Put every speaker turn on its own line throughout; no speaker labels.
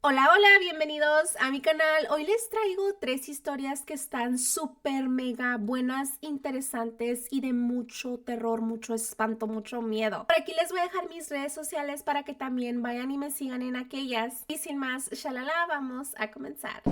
Hola, hola, bienvenidos a mi canal. Hoy les traigo 3 historias que están súper mega buenas, interesantes y de mucho terror, mucho espanto, mucho miedo. Por aquí les voy a dejar mis redes sociales para que también vayan y me sigan en aquellas. Y sin más, shalala, vamos a comenzar.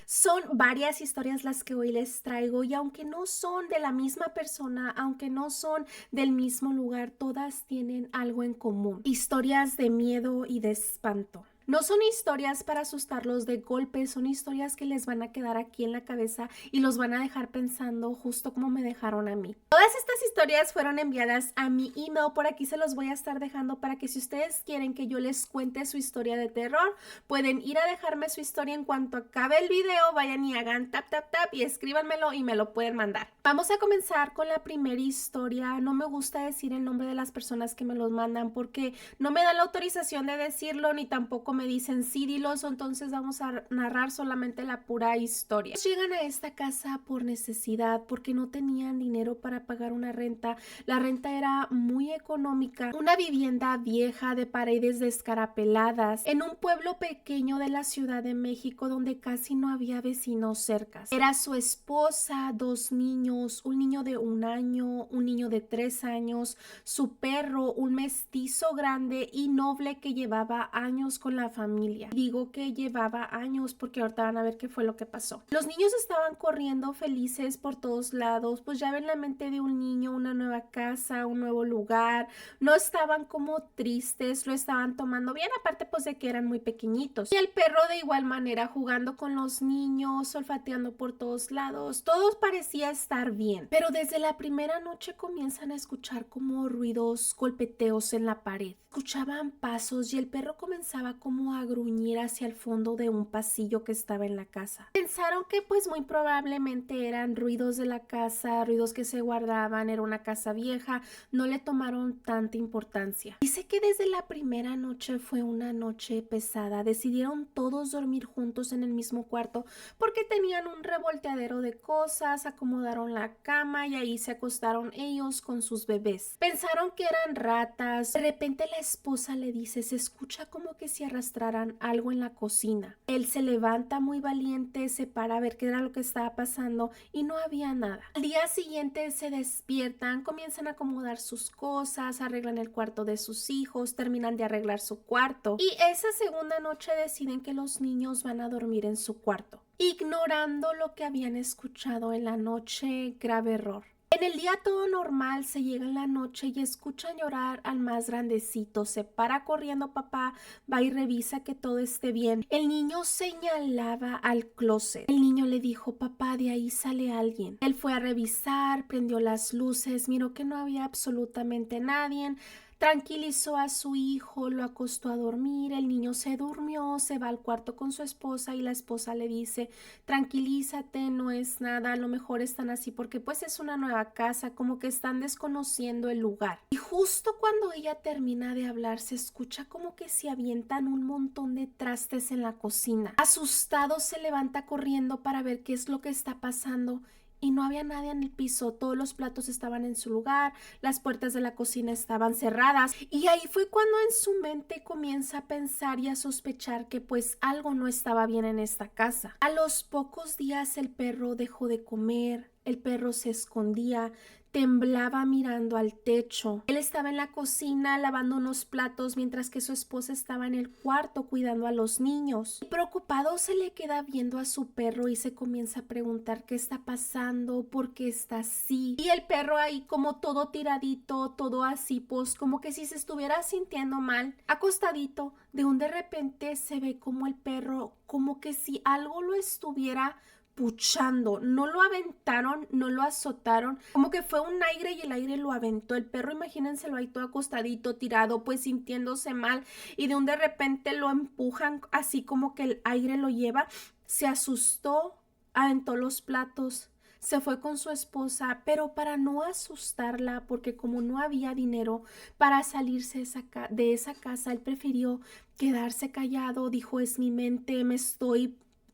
Son varias historias las que hoy les traigo y aunque no son de la misma persona, aunque no son del mismo lugar, todas tienen algo en común. Historias de miedo y de espanto. No son historias para asustarlos de golpe, son historias que les van a quedar aquí en la cabeza y los van a dejar pensando justo como me dejaron a mí. Todas estas historias fueron enviadas a mi email, por aquí se los voy a estar dejando para que si ustedes quieren que yo les cuente su historia de terror, pueden ir a dejarme su historia en cuanto acabe el video, vayan y hagan tap tap tap y escríbanmelo y me lo pueden mandar. Vamos a comenzar con la primera historia. No me gusta decir el nombre de las personas que me los mandan porque no me dan la autorización de decirlo ni tampoco me dicen sí, dilos, entonces vamos a narrar solamente la pura historia. Llegan a esta casa por necesidad porque no tenían dinero para pagar una renta. La renta era muy económica, una vivienda vieja de paredes descarapeladas en un pueblo pequeño de la Ciudad de México donde casi no había vecinos cercas. Era su esposa, 2 niños, un niño de 1 año, un niño de 3 años, su perro, un mestizo grande y noble que llevaba años con la familia. Digo que llevaba años porque ahorita van a ver qué fue lo que pasó. Los niños estaban corriendo felices por todos lados, pues ya ven la mente de un niño, una nueva casa, un nuevo lugar. No estaban como tristes, lo estaban tomando bien, aparte pues de que eran muy pequeñitos. Y el perro de igual manera jugando con los niños, olfateando por todos lados. Todo parecía estar bien. Pero desde la primera noche comienzan a escuchar como ruidos, golpeteos en la pared. Escuchaban pasos y el perro comenzaba como a gruñir hacia el fondo de un pasillo que estaba en la casa. Pensaron que pues muy probablemente eran ruidos de la casa, ruidos que se guardaban, era una casa vieja, no le tomaron tanta importancia. Dice que desde la primera noche fue una noche pesada, decidieron todos dormir juntos en el mismo cuarto porque tenían un revolteadero de cosas, acomodaron la cama y ahí se acostaron ellos con sus bebés. Pensaron que eran ratas. De repente la esposa le dice, se escucha como que si arrastraran algo en la cocina. Él se levanta muy valiente, se para a ver qué era lo que estaba pasando y no había nada. Al día siguiente se despiertan, comienzan a acomodar sus cosas, arreglan el cuarto de sus hijos, terminan de arreglar su cuarto y esa segunda noche deciden que los niños van a dormir en su cuarto, ignorando lo que habían escuchado en la noche. Grave error. En el día todo normal, se llega en la noche y escuchan llorar al más grandecito. Se para corriendo papá, va y revisa que todo esté bien. El niño señalaba al closet. El niño le dijo, papá, de ahí sale alguien. Él fue a revisar, prendió las luces, miró que no había absolutamente nadie. Tranquilizó a su hijo, lo acostó a dormir, el niño se durmió, se va al cuarto con su esposa y la esposa le dice, tranquilízate, no es nada, a lo mejor están así porque pues es una nueva casa, como que están desconociendo el lugar. Y justo cuando ella termina de hablar, se escucha como que se avientan un montón de trastes en la cocina. Asustado se levanta corriendo para ver qué es lo que está pasando. Y no había nadie en el piso, todos los platos estaban en su lugar, las puertas de la cocina estaban cerradas y ahí fue cuando en su mente comienza a pensar y a sospechar que pues algo no estaba bien en esta casa. A los pocos días el perro dejó de comer, el perro se escondía, temblaba mirando al techo. Él estaba en la cocina lavando unos platos mientras que su esposa estaba en el cuarto cuidando a los niños. Y preocupado se le queda viendo a su perro y se comienza a preguntar qué está pasando, por qué está así. Y el perro ahí como todo tiradito, todo así, pues como que si se estuviera sintiendo mal, acostadito. De repente se ve como el perro, como que si algo lo estuviera puchando. No lo aventaron, no lo azotaron, como que fue un aire y el aire lo aventó. El perro, imagínenselo ahí todo acostadito, tirado, pues sintiéndose mal y de repente lo empujan así como que el aire lo lleva. Se asustó, aventó los platos, se fue con su esposa, pero para no asustarla, porque como no había dinero para salirse de esa casa, él prefirió quedarse callado. Dijo, es mi mente,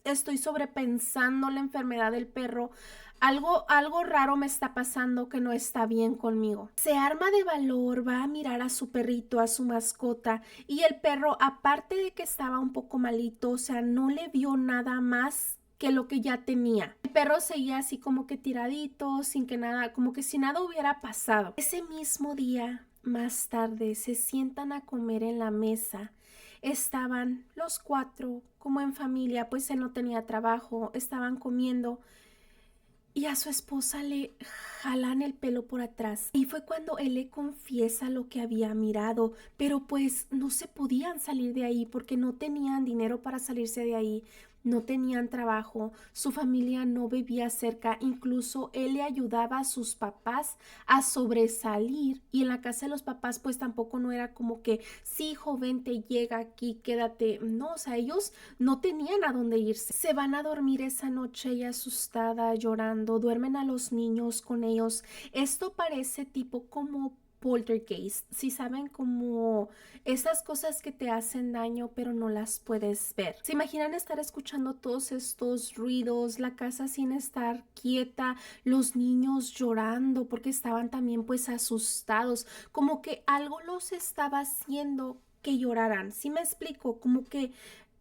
estoy sobrepensando la enfermedad del perro. Algo raro me está pasando que no está bien conmigo. Se arma de valor, va a mirar a su perrito, a su mascota, y el perro, aparte de que estaba un poco malito, o sea, no le vio nada más que lo que ya tenía. El perro seguía así como que tiradito, sin que nada, como que si nada hubiera pasado. Ese mismo día, más tarde, se sientan a comer en la mesa. Estaban los cuatro como en familia, pues él no tenía trabajo, estaban comiendo. Y a su esposa le jalan el pelo por atrás. Y fue cuando él le confiesa lo que había mirado, pero pues no se podían salir de ahí porque no tenían dinero para salirse de ahí. No tenían trabajo, su familia no vivía cerca, incluso él le ayudaba a sus papás a sobresalir y en la casa de los papás pues tampoco no era como que sí, joven, te llega aquí, quédate. No, o sea, ellos no tenían a dónde irse. Se van a dormir esa noche y asustada, llorando, duermen a los niños con ellos. Esto parece tipo como poltergeist, si saben, como esas cosas que te hacen daño pero no las puedes ver. ¿Se imaginan estar escuchando todos estos ruidos, la casa sin estar quieta, los niños llorando porque estaban también pues asustados, como que algo los estaba haciendo que lloraran? ¿Sí me explico? Como que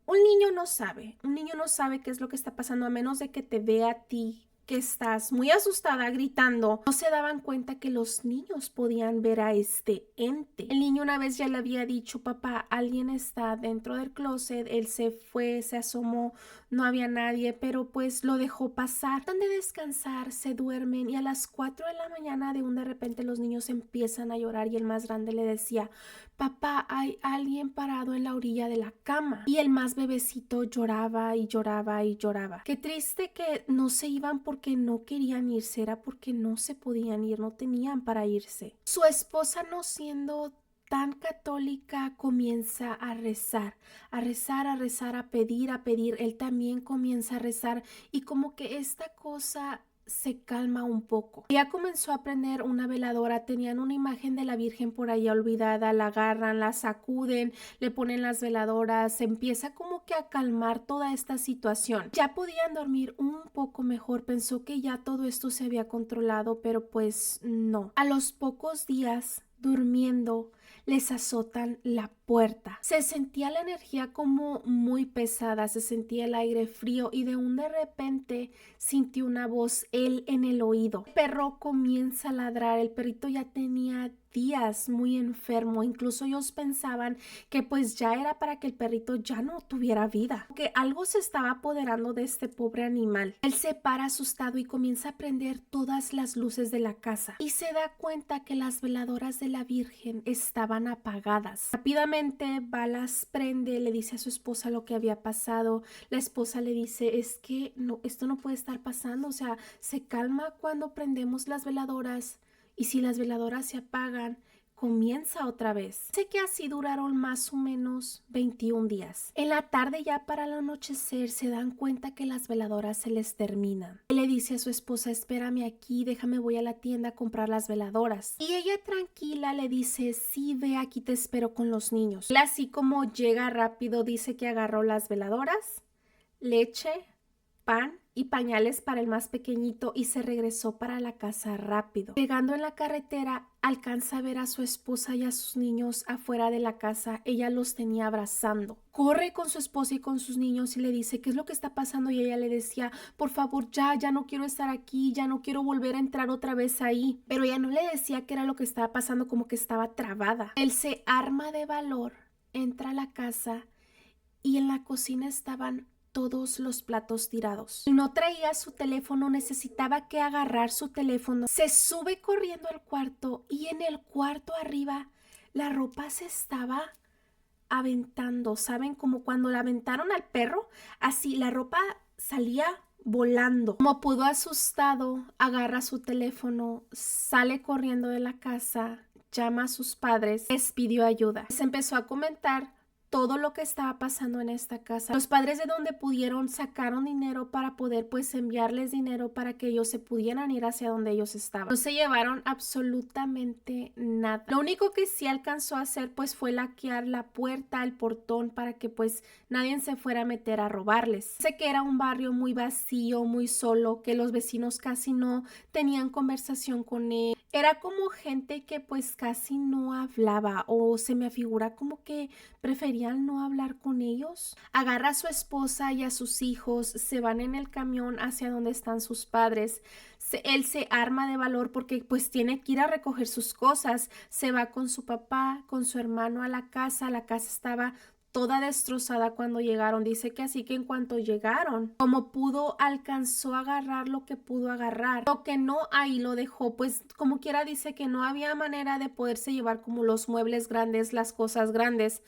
un niño no sabe qué es lo que está pasando a menos de que te vea a ti que estás muy asustada gritando. No se daban cuenta que los niños podían ver a este ente. El niño una vez ya le había dicho, papá, alguien está dentro del closet. Él se fue, se asomó, no había nadie, pero pues lo dejó pasar. Tratan de descansar, se duermen y a las 4 de la mañana de repente los niños empiezan a llorar y el más grande le decía, papá, hay alguien parado en la orilla de la cama. Y el más bebecito lloraba y lloraba y lloraba. Qué triste que no se iban porque no querían irse, era porque no se podían ir, no tenían para irse. Su esposa, no siendo tan católica, comienza a rezar, a rezar, a rezar, a pedir, a pedir. Él también comienza a rezar y como que esta cosa se calma un poco. Ella comenzó a prender una veladora, tenían una imagen de la Virgen por ahí olvidada, la agarran, la sacuden, le ponen las veladoras, se empieza como que a calmar toda esta situación. Ya podían dormir un poco mejor, pensó que ya todo esto se había controlado, pero pues no. A los pocos días, durmiendo, les azotan la puerta. Se sentía la energía como muy pesada, se sentía el aire frío y de repente sintió una voz él en el oído. El perro comienza a ladrar, el perrito ya tenía días muy enfermo, incluso ellos pensaban que pues ya era para que el perrito ya no tuviera vida, que algo se estaba apoderando de este pobre animal. Él se para asustado y comienza a prender todas las luces de la casa y se da cuenta que las veladoras de la Virgen estaban apagadas. Rápidamente va, las prende, le dice a su esposa lo que había pasado. La esposa le dice, es que no, esto no puede estar pasando, o sea, se calma cuando prendemos las veladoras y si las veladoras se apagan, comienza otra vez. Sé que así duraron más o menos 21 días. En la tarde, ya para el anochecer, se dan cuenta que las veladoras se les terminan. Él le dice a su esposa, espérame aquí, déjame, voy a la tienda a comprar las veladoras. Y ella tranquila le dice, sí, ve, aquí te espero con los niños. Él así como llega rápido, dice que agarró las veladoras, leche, pan y pañales para el más pequeñito y se regresó para la casa rápido. Llegando en la carretera, alcanza a ver a su esposa y a sus niños afuera de la casa. Ella los tenía abrazando. Corre con su esposa y con sus niños y le dice, ¿qué es lo que está pasando? Y ella le decía, por favor, ya no quiero estar aquí, ya no quiero volver a entrar otra vez ahí. Pero ella no le decía qué era lo que estaba pasando, como que estaba trabada. Él se arma de valor, entra a la casa y en la cocina estaban todos los platos tirados. No traía su teléfono, necesitaba que agarrar su teléfono. Se sube corriendo al cuarto y en el cuarto arriba la ropa se estaba aventando. ¿Saben? Como cuando la aventaron al perro, así la ropa salía volando. Como pudo, asustado, agarra su teléfono, sale corriendo de la casa, llama a sus padres, les pidió ayuda. Se empezó a comentar todo lo que estaba pasando en esta casa. Los padres de donde pudieron sacaron dinero para poder pues enviarles dinero para que ellos se pudieran ir hacia donde ellos estaban. No se llevaron absolutamente nada. Lo único que sí alcanzó a hacer pues fue laquear la puerta, el portón, para que pues nadie se fuera a meter a robarles. Sé que era un barrio muy vacío, muy solo, que los vecinos casi no tenían conversación con él. Era como gente que pues casi no hablaba, o se me afigura como que preferían no hablar con ellos. Agarra a su esposa y a sus hijos, se van en el camión hacia donde están sus padres. Él se arma de valor porque pues tiene que ir a recoger sus cosas. Se va con su papá, con su hermano a la casa. La casa estaba toda destrozada cuando llegaron. Dice que así que en cuanto llegaron, como pudo, alcanzó a agarrar lo que pudo agarrar. Lo que no, ahí lo dejó. Pues como quiera dice que no había manera de poderse llevar como los muebles grandes, las cosas grandes,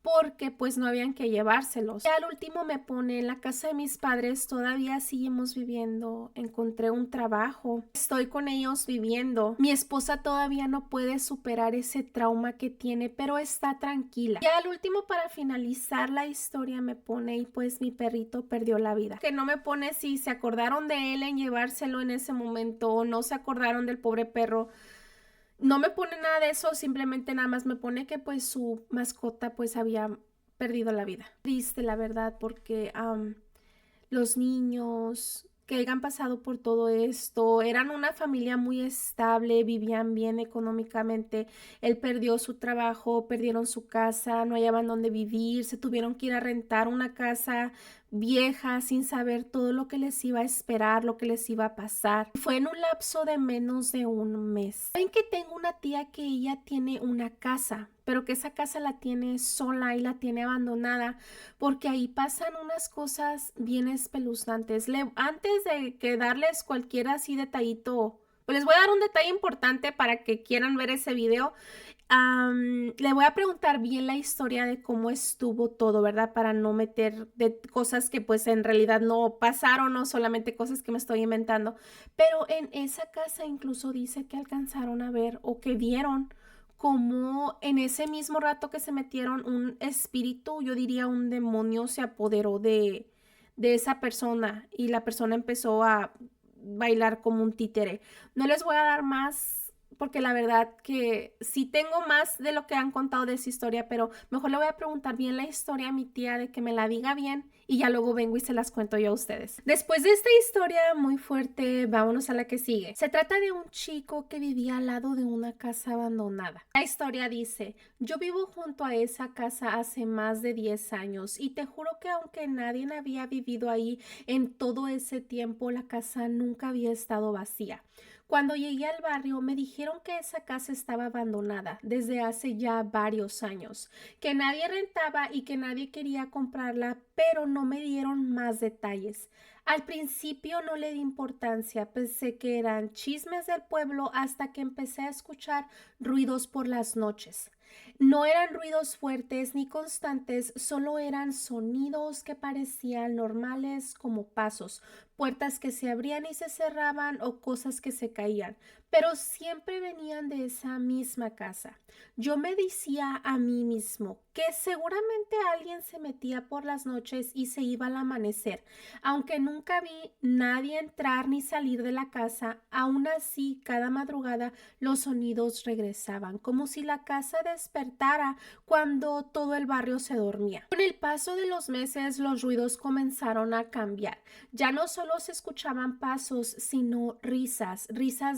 porque pues no habían que llevárselos. Y al último me pone: en la casa de mis padres todavía seguimos viviendo, encontré un trabajo, estoy con ellos viviendo, mi esposa todavía no puede superar ese trauma que tiene, pero está tranquila. Y al último, para finalizar la historia, me pone: y pues mi perrito perdió la vida. Que no me pone si se acordaron de él en llevárselo en ese momento o no se acordaron del pobre perro. No me pone nada de eso, simplemente nada más me pone que pues su mascota pues había perdido la vida. Triste, la verdad, porque los niños que hayan pasado por todo esto eran una familia muy estable, vivían bien económicamente. Él perdió su trabajo, perdieron su casa, no hallaban dónde vivir, se tuvieron que ir a rentar una casa vieja sin saber todo lo que les iba a esperar, lo que les iba a pasar. Fue en un lapso de menos de un mes. Saben que tengo una tía que ella tiene una casa, pero que esa casa la tiene sola y la tiene abandonada porque ahí pasan unas cosas bien espeluznantes. Antes de que darles cualquier así detallito, pues les voy a dar un detalle importante para que quieran ver ese video. Le voy a preguntar bien la historia de cómo estuvo todo, ¿verdad? Para no meter de cosas que pues en realidad no pasaron, o solamente cosas que me estoy inventando. Pero en esa casa incluso dice que alcanzaron a ver o que vieron como en ese mismo rato que se metieron, un espíritu, yo diría un demonio, se apoderó de esa persona y la persona empezó a bailar como un títere. No les voy a dar más porque la verdad que sí tengo más de lo que han contado de esa historia, pero mejor le voy a preguntar bien la historia a mi tía, de que me la diga bien, y ya luego vengo y se las cuento yo a ustedes. Después de esta historia muy fuerte, vámonos a la que sigue. Se trata de un chico que vivía al lado de una casa abandonada. La historia dice: yo vivo junto a esa casa hace más de 10 años y te juro que aunque nadie había vivido ahí en todo ese tiempo, la casa nunca había estado vacía. Cuando llegué al barrio me dijeron que esa casa estaba abandonada desde hace ya varios años, que nadie rentaba y que nadie quería comprarla, pero no me dieron más detalles. Al principio no le di importancia, pensé que eran chismes del pueblo hasta que empecé a escuchar ruidos por las noches. No eran ruidos fuertes ni constantes, solo eran sonidos que parecían normales, como pasos, puertas que se abrían y se cerraban o cosas que se caían, pero siempre venían de esa misma casa. Yo me decía a mí mismo que seguramente alguien se metía por las noches y se iba al amanecer. Aunque nunca vi nadie entrar ni salir de la casa, aún así cada madrugada los sonidos regresaban, como si la casa despertara cuando todo el barrio se dormía. Con el paso de los meses los ruidos comenzaron a cambiar. Ya no solo se escuchaban pasos, sino risas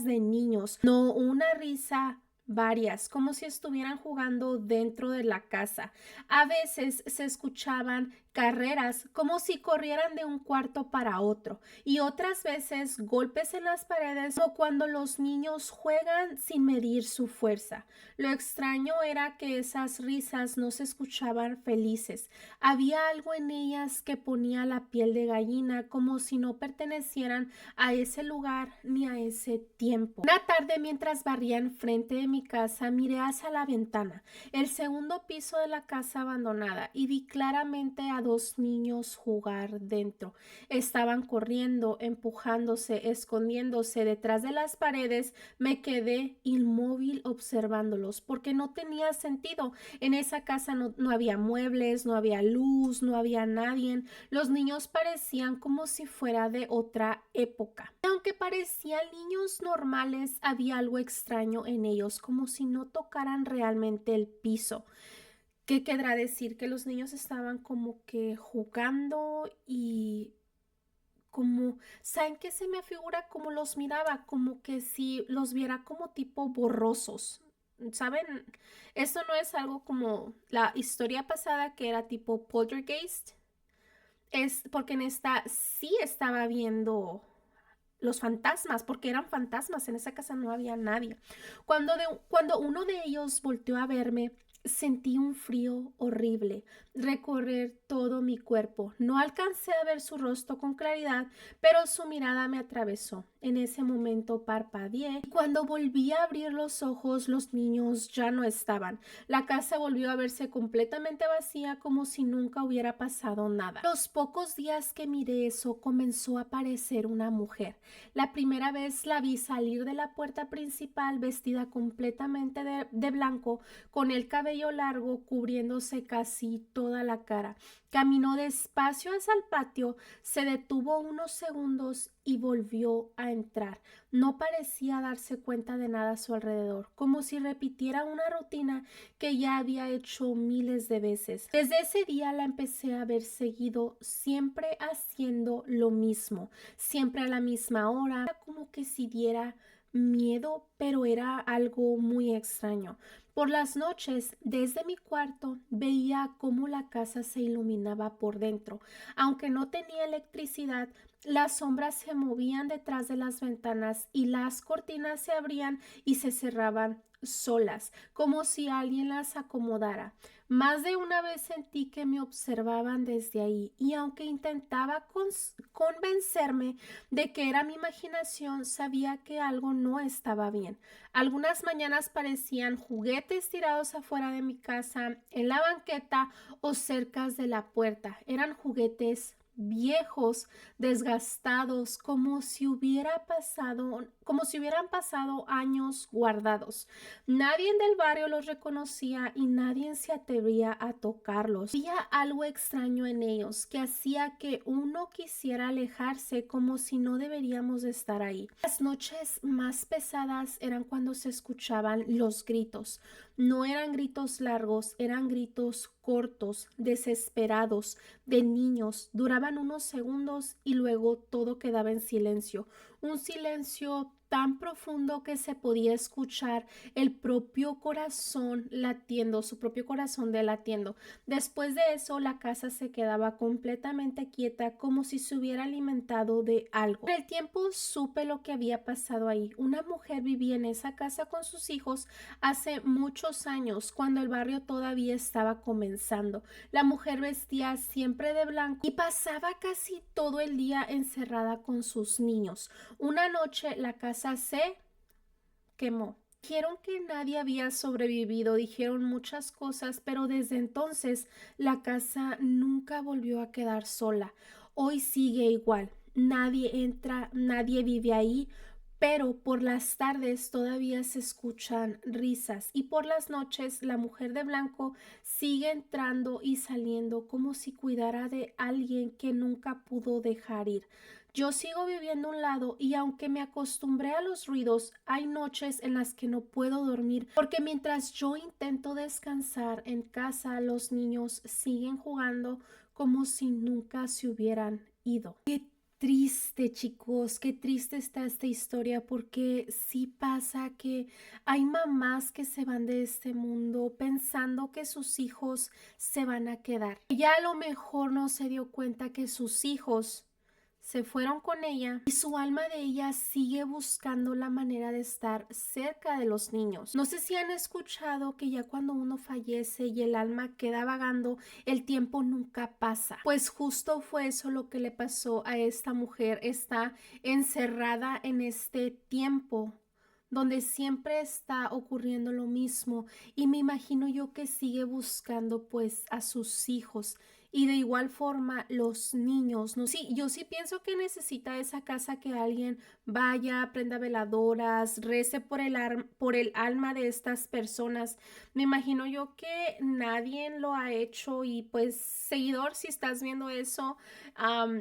de niños. No una risa, varias, como si estuvieran jugando dentro de la casa. A veces se escuchaban carreras, como si corrieran de un cuarto para otro, y otras veces golpes en las paredes, como cuando los niños juegan sin medir su fuerza. Lo extraño era que esas risas no se escuchaban felices. Había algo en ellas que ponía la piel de gallina, como si no pertenecieran a ese lugar ni a ese tiempo. Una tarde, mientras barría enfrente de mi mi casa, miré hacia la ventana, el segundo piso de la casa abandonada, y vi claramente a dos niños jugar dentro. Estaban corriendo, empujándose, escondiéndose detrás de las paredes. Me quedé inmóvil observándolos porque no tenía sentido. En esa casa no había muebles, no había luz, no había nadie. Los niños parecían como si fuera de otra época. Aunque parecían niños normales, había algo extraño en ellos, como si no tocaran realmente el piso. ¿Qué querrá decir? Que los niños estaban como que jugando y como, ¿saben qué se me figura? Como los miraba, como que si los viera como tipo borrosos. ¿Saben? Esto no es algo como la historia pasada que era tipo poltergeist. Es porque en esta sí estaba viendo los fantasmas, porque eran fantasmas, en esa casa no había nadie. Cuando uno de ellos volteó a verme, sentí un frío horrible recorrer todo mi cuerpo. No alcancé a ver su rostro con claridad, pero su mirada me atravesó. En ese momento parpadeé y cuando volví a abrir los ojos, los niños ya no estaban. La casa volvió a verse completamente vacía, como si nunca hubiera pasado nada. Los pocos días que miré eso, comenzó a aparecer una mujer. La primera vez la vi salir de la puerta principal vestida completamente de blanco, con el cabello largo cubriéndose casi toda la cara. Caminó despacio hacia el patio, se detuvo unos segundos y volvió a entrar. No parecía darse cuenta de nada a su alrededor, como si repitiera una rutina que ya había hecho miles de veces. Desde ese día la empecé a ver seguido, siempre haciendo lo mismo, siempre a la misma hora. Era como que si diera miedo, pero era algo muy extraño. Por las noches, desde mi cuarto, veía cómo la casa se iluminaba por dentro. Aunque no tenía electricidad, las sombras se movían detrás de las ventanas y las cortinas se abrían y se cerraban solas, como si alguien las acomodara. Más de una vez sentí que me observaban desde ahí, y aunque intentaba convencerme de que era mi imaginación, sabía que algo no estaba bien. Algunas mañanas parecían juguetes tirados afuera de mi casa, en la banqueta o cerca de la puerta. Eran juguetes viejos, desgastados, como si hubieran pasado años guardados. Nadie del barrio los reconocía y nadie se atrevía a tocarlos. Había algo extraño en ellos que hacía que uno quisiera alejarse, como si no deberíamos de estar ahí. Las noches más pesadas eran cuando se escuchaban los gritos. No eran gritos largos, eran gritos cortos, desesperados, de niños. Duraban unos segundos y luego todo quedaba en silencio. Un silencio tan profundo que se podía escuchar el propio corazón latiendo, su propio corazón latiendo. Después de eso, la casa se quedaba completamente quieta, como si se hubiera alimentado de algo. Con el tiempo supe lo que había pasado ahí. Una mujer vivía en esa casa con sus hijos hace muchos años, cuando el barrio todavía estaba comenzando. La mujer vestía siempre de blanco y pasaba casi todo el día encerrada con sus niños. Una noche la casa se quemó. Dijeron que nadie había sobrevivido, dijeron muchas cosas, pero desde entonces la casa nunca volvió a quedar sola. Hoy sigue igual. Nadie entra, nadie vive ahí, pero por las tardes todavía se escuchan risas y por las noches la mujer de blanco sigue entrando y saliendo como si cuidara de alguien que nunca pudo dejar ir. Yo sigo viviendo a un lado y aunque me acostumbré a los ruidos, hay noches en las que no puedo dormir porque mientras yo intento descansar en casa, los niños siguen jugando como si nunca se hubieran ido. ¡Qué triste, chicos! Qué triste está esta historia, porque sí pasa que hay mamás que se van de este mundo pensando que sus hijos se van a quedar. Ella a lo mejor no se dio cuenta que sus hijos se fueron con ella y su alma de ella sigue buscando la manera de estar cerca de los niños. No sé si han escuchado que ya cuando uno fallece y el alma queda vagando, el tiempo nunca pasa. Pues justo fue eso lo que le pasó a esta mujer. Está encerrada en este tiempo donde siempre está ocurriendo lo mismo y me imagino yo que sigue buscando pues a sus hijos. Y de igual forma los niños, ¿no? Sí, yo sí pienso que necesita esa casa que alguien vaya, prenda veladoras, rece por por el alma de estas personas. Me imagino yo que nadie lo ha hecho y pues seguidor, si estás viendo eso,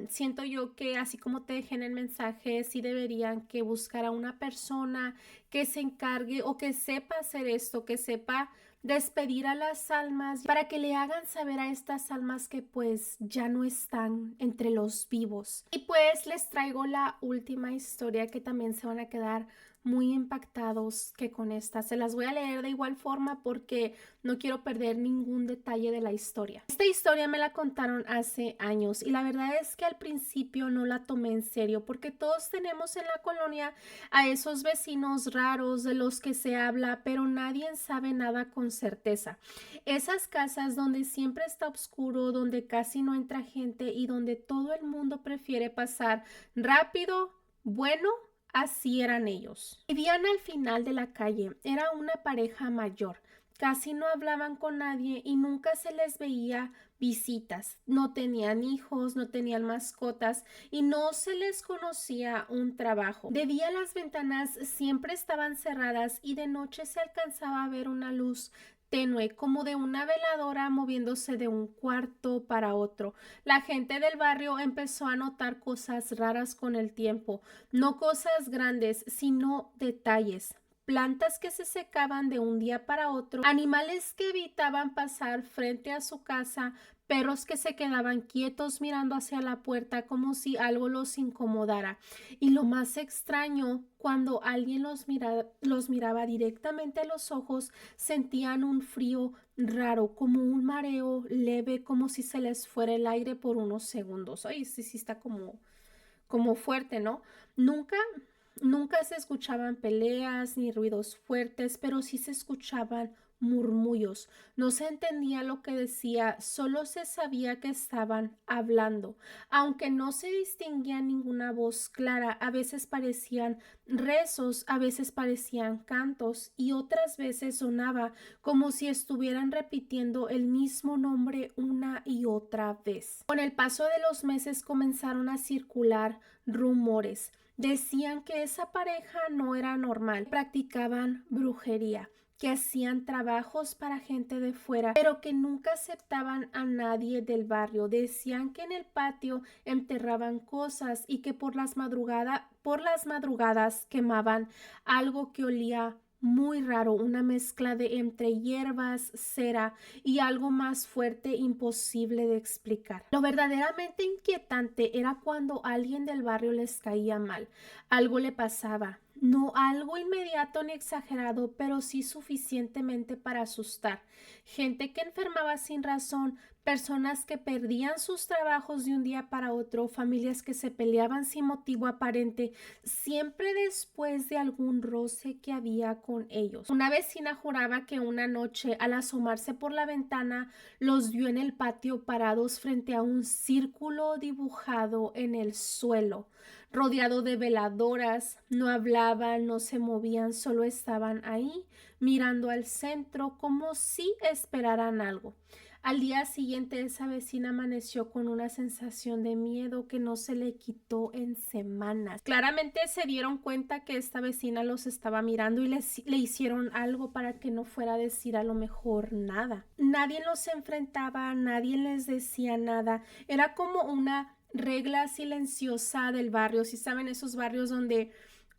siento yo que así como te dejé en el mensaje, sí deberían que buscar a una persona que se encargue o que sepa hacer esto, que sepa despedir a las almas para que le hagan saber a estas almas que pues ya no están entre los vivos. Y pues les traigo la última historia que también se van a quedar muy impactados que con esta. Se las voy a leer de igual forma porque no quiero perder ningún detalle de la historia. Esta historia me la contaron hace años y la verdad es que al principio no la tomé en serio porque todos tenemos en la colonia a esos vecinos raros de los que se habla, pero nadie sabe nada con certeza. Esas casas donde siempre está oscuro, donde casi no entra gente y donde todo el mundo prefiere pasar rápido, bueno, así eran ellos. Vivían al final de la calle. Era una pareja mayor. Casi no hablaban con nadie y nunca se les veía visitas. No tenían hijos, no tenían mascotas y no se les conocía un trabajo. De día las ventanas siempre estaban cerradas y de noche se alcanzaba a ver una luz tenue, como de una veladora moviéndose de un cuarto para otro. La gente del barrio empezó a notar cosas raras con el tiempo, no cosas grandes, sino detalles. Plantas que se secaban de un día para otro, animales que evitaban pasar frente a su casa, perros que se quedaban quietos mirando hacia la puerta como si algo los incomodara. Y lo más extraño, cuando alguien los miraba directamente a los ojos, sentían un frío raro, como un mareo leve, como si se les fuera el aire por unos segundos. Ay, sí, sí está como fuerte, ¿no? Nunca Nunca se escuchaban peleas ni ruidos fuertes, pero sí se escuchaban murmullos. No se entendía lo que decía, solo se sabía que estaban hablando. Aunque no se distinguía ninguna voz clara, a veces parecían rezos, a veces parecían cantos y otras veces sonaba como si estuvieran repitiendo el mismo nombre una y otra vez. Con el paso de los meses comenzaron a circular rumores. Decían que esa pareja no era normal, practicaban brujería, que hacían trabajos para gente de fuera, pero que nunca aceptaban a nadie del barrio. Decían que en el patio enterraban cosas y que por las madrugadas quemaban algo que olía muy raro, una mezcla de entre hierbas, cera y algo más fuerte imposible de explicar. Lo verdaderamente inquietante era cuando alguien del barrio les caía mal. Algo le pasaba. No algo inmediato ni exagerado, pero sí suficientemente para asustar. Gente que enfermaba sin razón, personas que perdían sus trabajos de un día para otro, familias que se peleaban sin motivo aparente, siempre después de algún roce que había con ellos. Una vecina juraba que una noche, al asomarse por la ventana, los vio en el patio parados frente a un círculo dibujado en el suelo, rodeado de veladoras. No hablaban, no se movían, solo estaban ahí, mirando al centro como si esperaran algo. Al día siguiente esa vecina amaneció con una sensación de miedo que no se le quitó en semanas. Claramente se dieron cuenta que esta vecina los estaba mirando y le hicieron algo para que no fuera a decir a lo mejor nada. Nadie los enfrentaba, nadie les decía nada. Era como una regla silenciosa del barrio. Si saben, esos barrios donde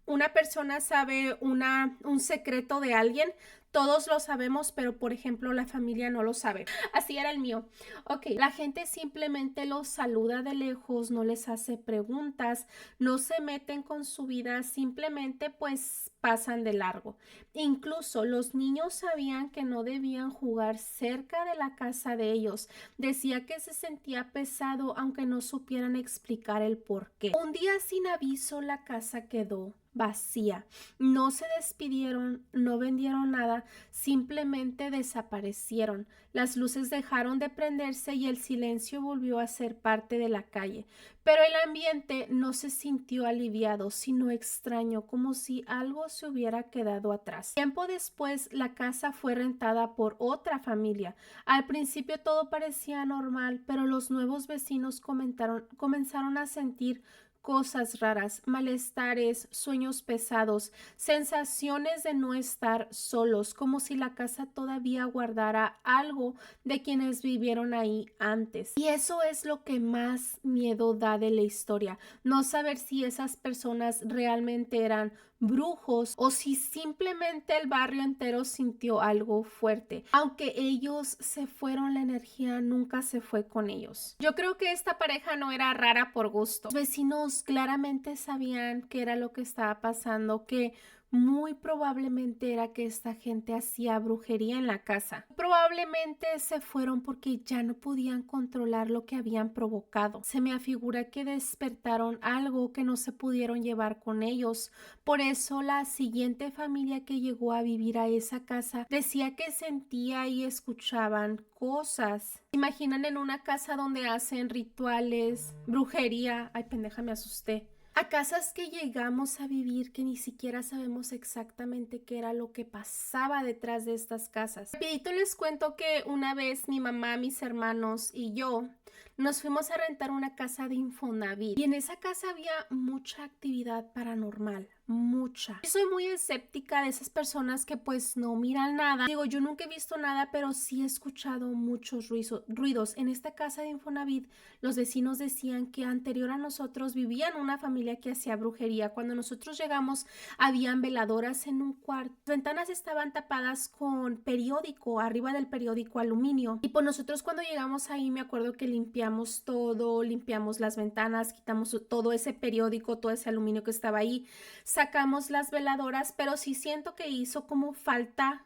una persona sabe un secreto de alguien, todos lo sabemos, pero por ejemplo la familia no lo sabe. Así era el mío. Ok, la gente simplemente los saluda de lejos, no les hace preguntas, no se meten con su vida, simplemente pues pasan de largo. Incluso los niños sabían que no debían jugar cerca de la casa de ellos. Decía que se sentía pesado aunque no supieran explicar el por qué. Un día sin aviso la casa quedó vacía. No se despidieron, no vendieron nada, simplemente desaparecieron. Las luces dejaron de prenderse y el silencio volvió a ser parte de la calle. Pero el ambiente no se sintió aliviado, sino extraño, como si algo se hubiera quedado atrás. Tiempo después, la casa fue rentada por otra familia. Al principio todo parecía normal, pero los nuevos vecinos comenzaron a sentir cosas raras, malestares, sueños pesados, sensaciones de no estar solos, como si la casa todavía guardara algo de quienes vivieron ahí antes. Y eso es lo que más miedo da de la historia, no saber si esas personas realmente eran brujos o si simplemente el barrio entero sintió algo fuerte. Aunque ellos se fueron, la energía nunca se fue con ellos. Yo creo que esta pareja no era rara por gusto. Los vecinos claramente sabían qué era lo que estaba pasando, que muy probablemente era que esta gente hacía brujería en la casa. Probablemente se fueron porque ya no podían controlar lo que habían provocado. Se me afigura que despertaron algo que no se pudieron llevar con ellos. Por eso la siguiente familia que llegó a vivir a esa casa decía que sentía y escuchaban cosas. Imaginan en una casa donde hacen rituales, brujería. Ay, pendeja, me asusté. A casas que llegamos a vivir que ni siquiera sabemos exactamente qué era lo que pasaba detrás de estas casas. Rapidito les cuento que una vez mi mamá, mis hermanos y yo nos fuimos a rentar una casa de Infonavit y en esa casa había mucha actividad paranormal. Mucha. Yo soy muy escéptica de esas personas que pues no miran nada. Digo, yo nunca he visto nada, pero sí he escuchado muchos ruidos. En esta casa de Infonavit, los vecinos decían que anterior a nosotros vivían una familia que hacía brujería. Cuando nosotros llegamos, habían veladoras en un cuarto. Las ventanas estaban tapadas con periódico, arriba del periódico aluminio. Y pues nosotros cuando llegamos ahí, me acuerdo que limpiamos todo, limpiamos las ventanas, quitamos todo ese periódico, todo ese aluminio que estaba ahí. Sacamos las veladoras, pero sí siento que hizo como falta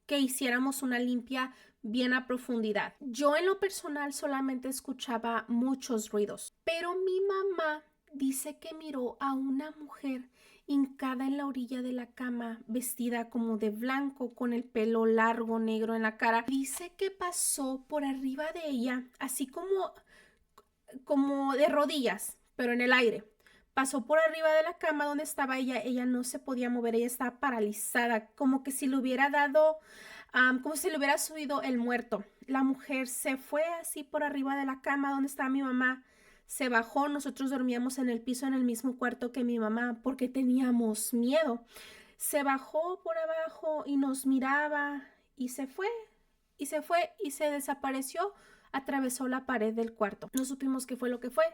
que hiciéramos una limpia bien a profundidad. Yo en lo personal solamente escuchaba muchos ruidos, pero mi mamá dice que miró a una mujer hincada en la orilla de la cama, vestida como de blanco, con el pelo largo, negro en la cara. Dice que pasó por arriba de ella, así como de rodillas, pero en el aire. Pasó por arriba de la cama donde estaba ella. Ella no se podía mover, ella estaba paralizada, como que si le hubiera dado, como si le hubiera subido el muerto. La mujer se fue así por arriba de la cama donde estaba mi mamá. Se bajó, nosotros dormíamos en el piso en el mismo cuarto que mi mamá porque teníamos miedo. Se bajó por abajo y nos miraba y se fue, y se fue y se desapareció. Atravesó la pared del cuarto. No supimos qué fue lo que fue.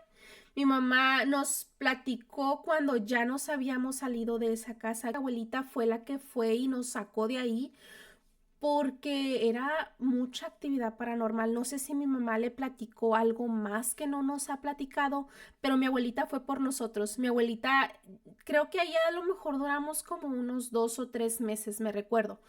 Mi mamá nos platicó cuando ya nos habíamos salido de esa casa. La abuelita fue la que fue y nos sacó de ahí porque era mucha actividad paranormal. No sé si mi mamá le platicó algo más que no nos ha platicado, pero mi abuelita fue por nosotros. Mi abuelita, creo que allá a lo mejor duramos como unos 2 o 3 meses, me recuerdo.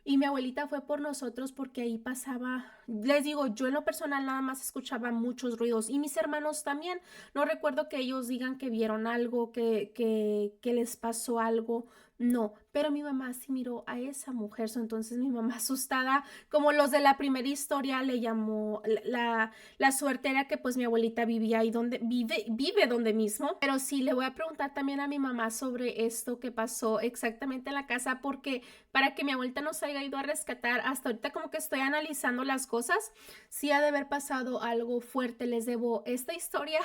Y mi abuelita fue por nosotros porque ahí pasaba, les digo, yo en lo personal nada más escuchaba muchos ruidos y mis hermanos también. No recuerdo que ellos digan que vieron algo, que les pasó algo. No, pero mi mamá sí miró a esa mujer. Entonces mi mamá asustada, como los de la primera historia, le llamó, la suerte era que pues mi abuelita vivía ahí donde vive donde mismo. Pero sí, le voy a preguntar también a mi mamá sobre esto que pasó exactamente en la casa, porque para que mi abuelita nos haya ido a rescatar, hasta ahorita como que estoy analizando las cosas, sí ha de haber pasado algo fuerte. Les debo esta historia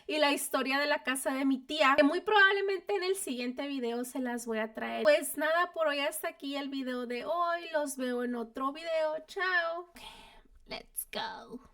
y la historia de la casa de mi tía, que muy probablemente en el siguiente video se las voy a traer. Pues nada, por hoy hasta aquí el video de hoy. Los veo en otro video. Chao. Okay, let's go.